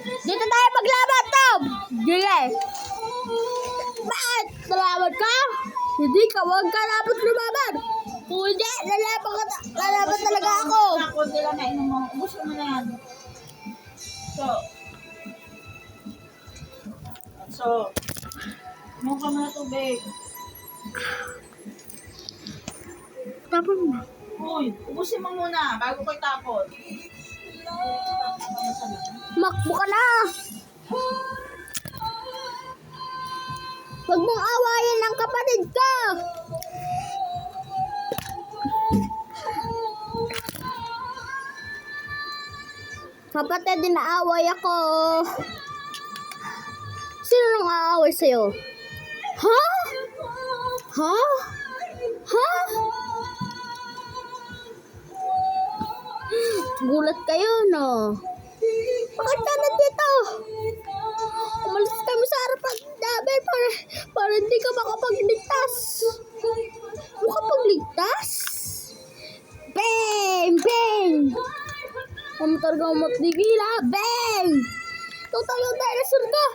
Dito tayo maglaban, Tom! Sige! Bakit? Nalaban ka? Hindi ka, huwag ka dapat lumaban! Kung hindi, lalaban talaga ako! Konti lang na inom mo. Ubus mo na yan. So, inom ka muna tubig. Tapon mo. Uy, ubusin mo muna bago ko itapon. Makbo ka na! Huwag mong awayin ang kapatid ko! Kapatid, dinaaway ako. Sino nang aaway sa'yo? Ha? Ha? Ha? Gulat kayo, no? Bakit ka nandito? Umalis kami sa harapan namin para hindi ka makapagligtas. Makapagligtas? Bang! Bang! Ang talagang matigila. Bang! Total yung dinosaur ka.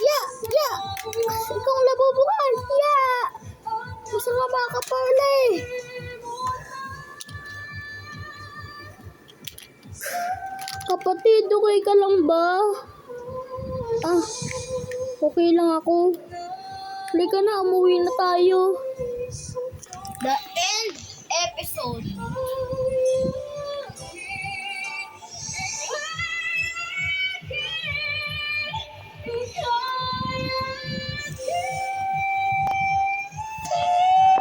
Ya! Ya! Ikaw ang labubukan. Ya! Masama ka pala eh. Kapatid, okay ka lang ba? Okay lang ako. Halika na, umuwi na tayo.